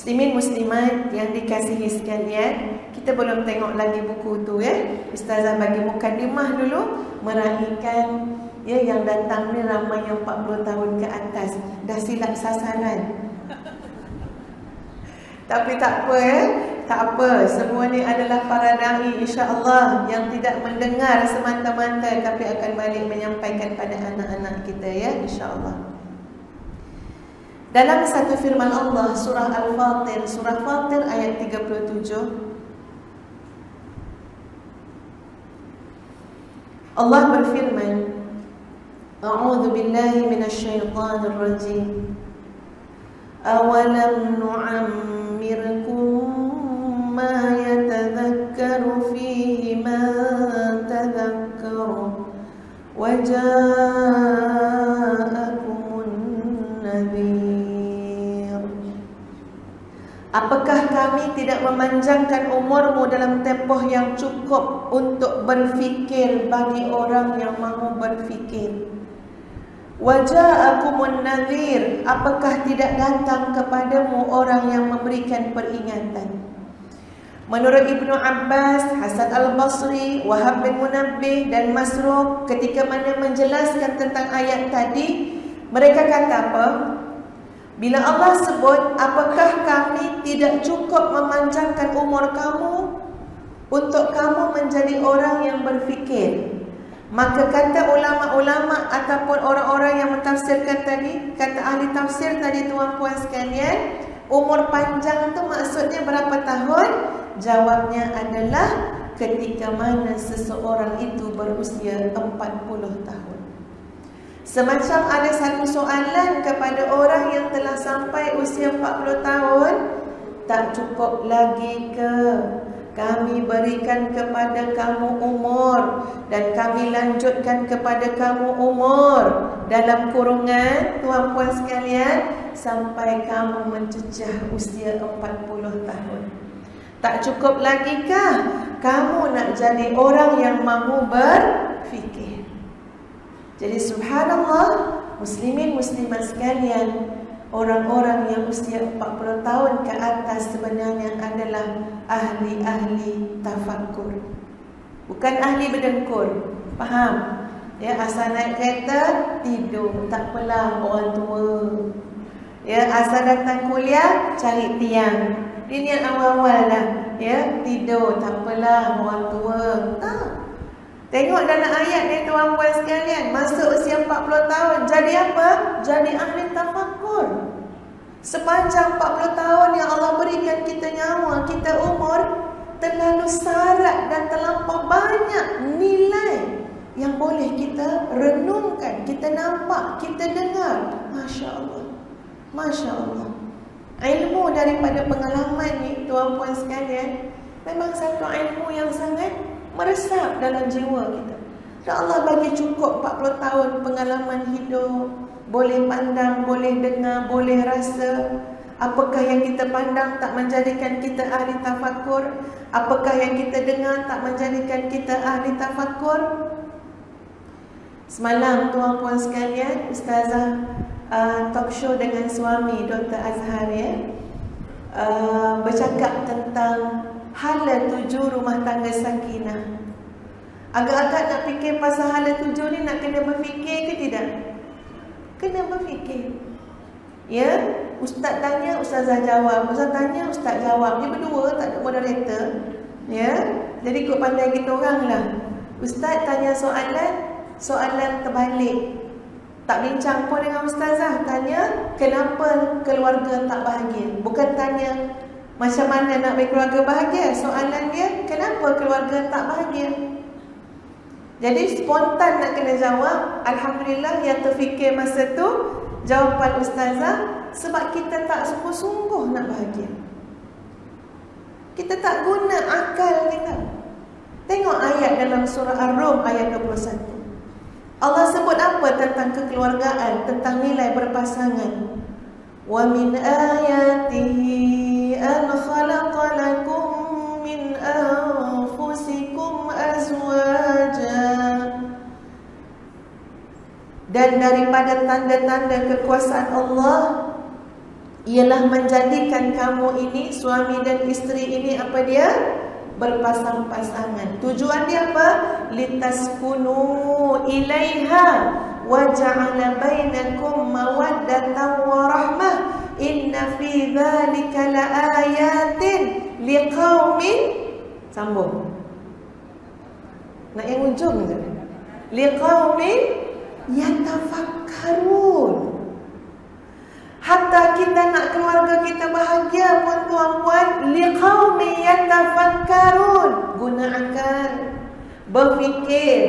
Muslimin muslimat yang dikasihi sekalian, kita belum tengok lagi buku tu ya. Ustazah bagi mukadimah dulu meraihkan ya yang datang ni ramai yang 40 tahun ke atas. Dah silap sasaran. Tapi tak apa ya. Tak apa, semua ni adalah para dai insya-Allah yang tidak mendengar semata-mata tapi akan balik menyampaikan pada anak-anak kita ya insya-Allah. Dalam satu firman Allah surah Al-Fatir, surah Fatir ayat 37, Allah berfirman, A'udzu billahi minasyaitonir rajim. Awalam nu'ammirkum ma yatadhakkaru fihi man tadhakkaru wa ja'akumun nadhir. Apakah kami tidak memanjangkan umurmu dalam tempoh yang cukup untuk berfikir bagi orang yang mahu berfikir? Wa ja'akumun nadhir, apakah tidak datang kepadamu orang yang memberikan peringatan? Menurut Ibnu Abbas, Hasan Al-Basri, Wahab bin Munabbih dan Masruq ketika mana menjelaskan tentang ayat tadi, mereka kata apa? Bila Allah sebut, apakah kami tidak cukup memanjangkan umur kamu untuk kamu menjadi orang yang berfikir? Maka kata ulama-ulama ataupun orang-orang yang mentafsirkan tadi, kata ahli tafsir tadi tuan-puan sekalian, umur panjang tu maksudnya berapa tahun? Jawabnya adalah ketika mana seseorang itu berusia 40 tahun. Semacam ada satu soalan kepada orang yang telah sampai usia 40 tahun, tak cukup lagi ke kami berikan kepada kamu umur dan kami lanjutkan kepada kamu umur dalam kurungan tuan-puan sekalian sampai kamu mencecah usia 40 tahun. Tak cukup lagikah kamu nak jadi orang yang mahu berfikir? Jadi subhanallah, muslimin muslimat sekalian, orang-orang yang usia 40 tahun ke atas sebenarnya adalah ahli-ahli tafakkur. Bukan ahli berdengkur. Faham? Ya, asal naik kereta tidur, tak apalah orang tua. Ya, asal datang kuliah cari tiang. Dia niat awal-awal dah. Ya, tidur, tak apalah orang tua. Tak. Tengok dalam ayat ni tuan-puan sekalian, masuk usia 40 tahun jadi apa? Jadi ahli tafakkur. Sepanjang 40 tahun yang Allah berikan kita nyawa, kita umur, terlalu syarat dan terlampau banyak nilai yang boleh kita renungkan, kita nampak, kita dengar. Masya Allah, Masya Allah. Ilmu daripada pengalaman ni tuan-puan sekalian memang satu ilmu yang sangat meresap dalam jiwa kita. Dan Allah bagi cukup 40 tahun pengalaman hidup, boleh pandang, boleh dengar, boleh rasa. Apakah yang kita pandang tak menjadikan kita ahli tafakkur? Apakah yang kita dengar tak menjadikan kita ahli tafakkur? Semalam tuan-puan sekalian, Ustazah talk show dengan suami Dr. Azhar ya, bercakap tentang hala 7 rumah tangga sakinah. Agak-agak nak fikir pasal hala 7 ni nak kena berfikir ke tidak? Kena berfikir. Ya, ustaz tanya, ustazah jawab. Ustaz tanya, ustaz jawab. Dia berdua, tak ada moderator. Ya, jadi ikut pandai kita orang lah. Ustaz tanya soalan, soalan terbalik. Tak bincang pun dengan ustazah. Tanya, kenapa keluarga tak bahagia? Bukan tanya macam mana nak bagi keluarga bahagia. Soalan dia, kenapa keluarga tak bahagia? Jadi spontan nak kena jawab. Alhamdulillah yang terfikir masa tu jawapan ustazah, sebab kita tak sungguh-sungguh nak bahagia. Kita tak guna akal kita. Tengok ayat dalam surah Ar-Rum ayat 21. Allah sebut apa tentang kekeluargaan, tentang nilai berpasangan. Wa min ayatihi an khalaqa lakum min anfusikum azwaja. Dan daripada tanda-tanda kekuasaan Allah, ialah menjadikan kamu ini, suami dan isteri ini apa dia? Berpasang-pasangan. Tujuan dia apa? Litaskunu ilaiha wa ja'ala bainakum mawaddatan wa rahmah. Inna fi dzalika laayatin liqaumin, sambung. Nak yang ujung je. Liqaumin yatafakkarun. Hatta kita nak keluarga kita bahagia pun tuan-puan, liqaumin yatafakkarun. Guna akal, berfikir.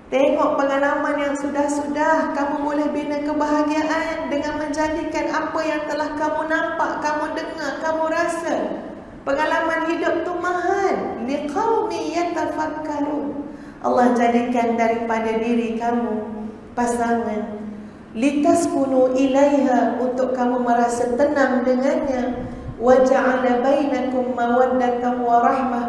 Tengok pengalaman yang sudah-sudah. Kamu boleh bina kebahagiaan dengan menjadikan apa yang telah kamu nampak, kamu dengar, kamu rasa. Pengalaman hidup tu mahal. Liqaumin yatafakkarun. Allah jadikan daripada diri kamu pasangan. Litaskunu ilaiha, untuk kamu merasa tenang dengannya. Wa ja'ala bainakum mawaddatan wa rahmah.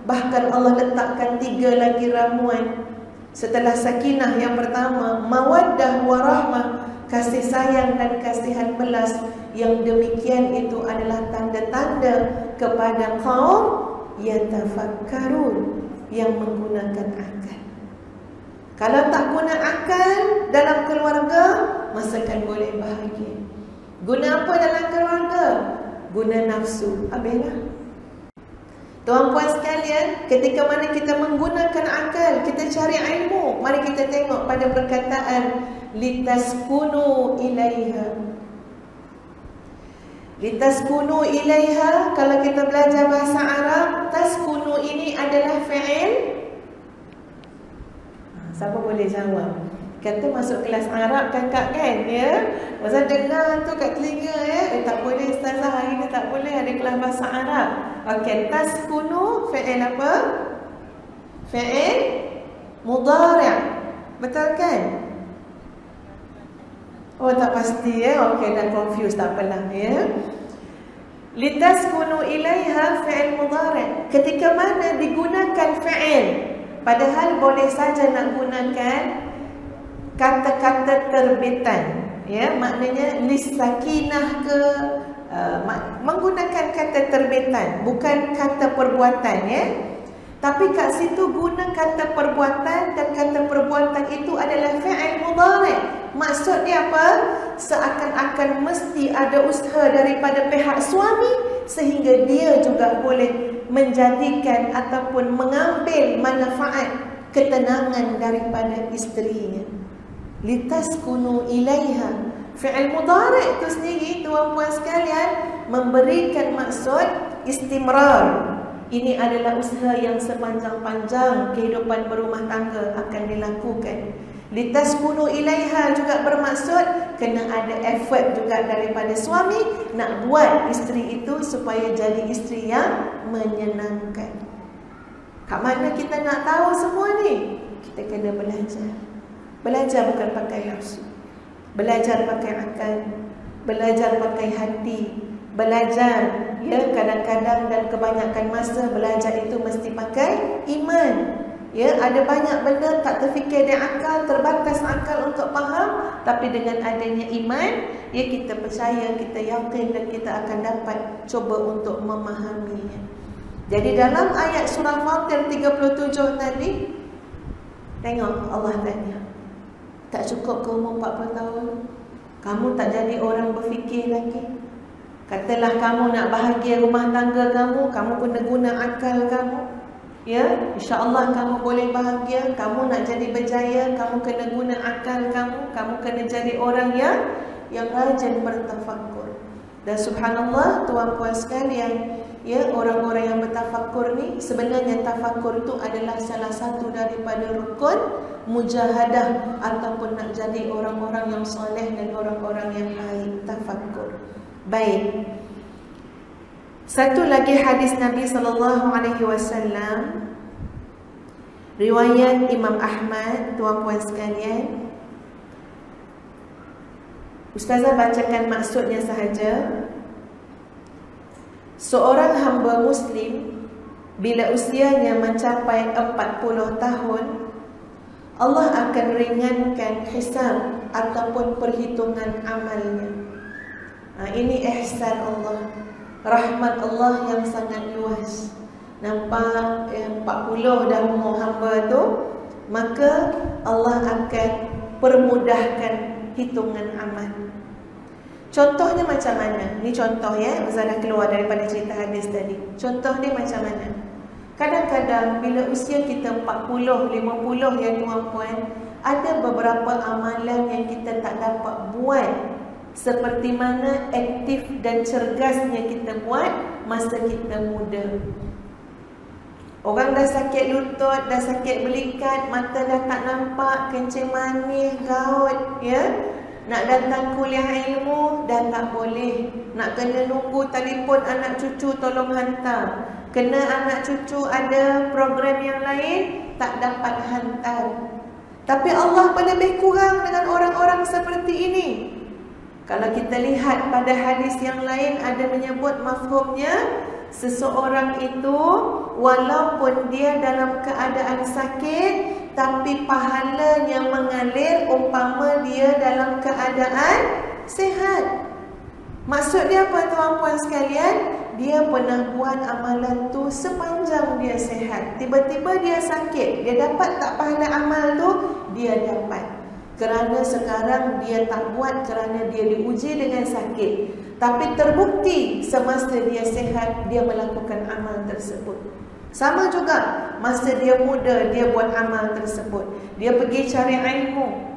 Bahkan Allah letakkan 3 lagi ramuan. Setelah sakinah yang pertama, mawaddah wa rahmah, kasih sayang dan kasihan belas. Yang demikian itu adalah tanda-tanda kepada kaum yatafakkarun, yang menggunakan akal. Kalau tak guna akal dalam keluarga, masakan boleh bahagia. Guna apa dalam keluarga? Guna nafsu. Habislah. Tuan-puan sekalian, ketika mana kita menggunakan akal, kita cari ilmu, mari kita tengok pada perkataan litaskunu ilaiha. Litaskunu ilaiha, kalau kita belajar bahasa Arab, taskunu ini adalah fi'il. Siapa boleh jawab? Kata masuk kelas Arab kakak kan, ya? Masa dengar tu kat telinga, ya? Tak boleh ustazah, hari ni tak boleh ada kelas bahasa Arab. Okey, taskunu fi'il apa? Fi'il mudhari'. Betul kan? Oh, tak pasti, ya? Okey, dah confused, tak apalah, ya? Litaskunu ilaiha fi'il mudhari'. Ketika mana digunakan fi'il, padahal boleh saja nak gunakan kata-kata terbitan, ya, maknanya lisakinah ke, menggunakan kata terbitan, bukan kata perbuatan, ya. Tapi kat situ guna kata perbuatan, dan kata perbuatan itu adalah fi'il mudhari'. Maksud dia apa? Seakan-akan mesti ada usaha daripada pihak suami, sehingga dia juga boleh menjadikan ataupun mengambil manfaat ketenangan daripada isterinya. Litaskunu ilaiha. Fi'il mudhari' itu sendiri, tuan-puan sekalian, memberikan maksud istimrar. Ini adalah usaha yang sepanjang-panjang kehidupan berumah tangga akan dilakukan. Litaskunu ilaiha juga bermaksud kena ada effort juga daripada suami nak buat isteri itu supaya jadi isteri yang menyenangkan. Kat mana kita nak tahu semua ni? Kita kena belajar. Belajar bukan pakai nafsu. Belajar pakai akal. Belajar pakai hati. Belajar, ya, kadang-kadang dan kebanyakan masa belajar itu mesti pakai iman. Ya, ada banyak benda tak terfikir di akal, terbatas akal untuk faham, tapi dengan adanya iman, ya, kita percaya, kita yakin dan kita akan dapat cuba untuk memahaminya. Jadi dalam ayat surah Fatir 37 tadi, tengok Allah tanya, tak cukup ke umur 40 tahun? Kamu tak jadi orang berfikir lagi? Katalah kamu nak bahagia rumah tangga kamu, kamu kena guna akal kamu. Ya, insya-Allah kamu boleh bahagia. Kamu nak jadi berjaya, kamu kena guna akal kamu. Kamu kena jadi orang yang rajin bertafakkur. Dan subhanallah, tuan-puan sekalian, ya, orang-orang yang bertafakkur ni, sebenarnya tafakkur itu adalah salah satu daripada rukun mujahadah ataupun nak jadi orang-orang yang soleh dan orang-orang yang baik. Tafakkur. Baik. Satu lagi hadis Nabi SAW, riwayat Imam Ahmad, tuan-puan sekalian. Ustazah bacakan maksudnya sahaja. Seorang hamba Muslim bila usianya mencapai 40 tahun, Allah akan ringankan hisab ataupun perhitungan amalnya. Ini ihsan Allah, rahmat Allah yang sangat luas. Nampak 40 dah umur hamba tu, maka Allah akan permudahkan hitungan amal. Contohnya macam mana? Ni contoh ya, Ustaz dah keluar daripada cerita hadis tadi. Contoh dia macam mana? Kadang-kadang bila usia kita 40, 50 ya tuan-puan, ada beberapa amalan yang kita tak dapat buat seperti mana aktif dan cergasnya kita buat masa kita muda. Orang dah sakit lutut, dah sakit belikat, mata dah tak nampak, kencing manis, gaut, ya. Nak datang kuliah ilmu dah tak boleh. Nak kena nunggu telefon anak cucu tolong hantar. Kena anak cucu ada program yang lain, tak dapat hantar. Tapi Allah lebih kurang dengan orang-orang seperti ini. Kalau kita lihat pada hadis yang lain ada menyebut mafhumnya, seseorang itu walaupun dia dalam keadaan sakit, tapi pahalanya mengalir umpama dia dalam keadaan sihat. Maksud dia apa tuan-puan sekalian? Dia pernah buat amalan tu sepanjang dia sihat. Tiba-tiba dia sakit, dia dapat tak pahala amal tu? Dia dapat. Kerana sekarang dia tak buat kerana dia diuji dengan sakit. Tapi terbukti semasa dia sihat, dia melakukan amal tersebut. Sama juga, masa dia muda, dia buat amal tersebut. Dia pergi cari ilmu.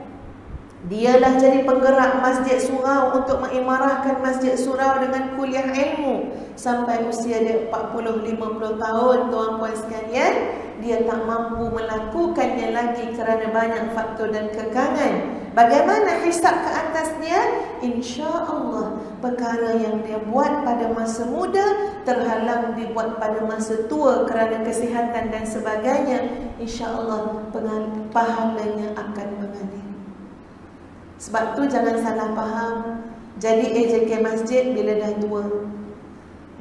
Dialah jadi penggerak masjid surau untuk mengimarahkan masjid surau dengan kuliah ilmu. Sampai usia dia 40-50 tahun, tuan-puan sekalian, dia tak mampu melakukannya lagi kerana banyak faktor dan kekangan. Bagaimana hisab ke atasnya? InsyaAllah perkara yang dia buat pada masa muda terhalang dibuat pada masa tua kerana kesihatan dan sebagainya. InsyaAllah pahalanya akan mengalir. Sebab tu jangan salah faham. Jadi AJK masjid bila dah tua,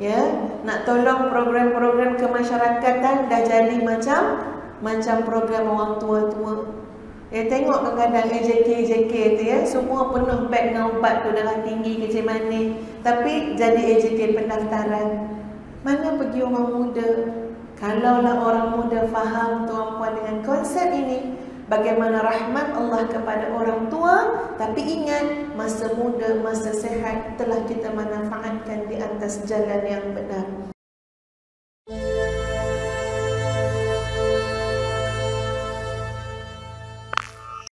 ya, nak tolong program-program kemasyarakatan dah jadi macam program orang tua-tua. Tengok kadang-kadang AJK tu ya, semua penuh beg dengan ubat tu, darah tinggi, kencing manis, tapi jadi AJK pendaftaran. Mana pergi orang muda? Kalaulah orang muda faham tuan-puan dengan konsep ini, bagaimana rahmat Allah kepada orang tua. Tapi ingat, masa muda, masa sehat telah kita manfaatkan di atas jalan yang benar.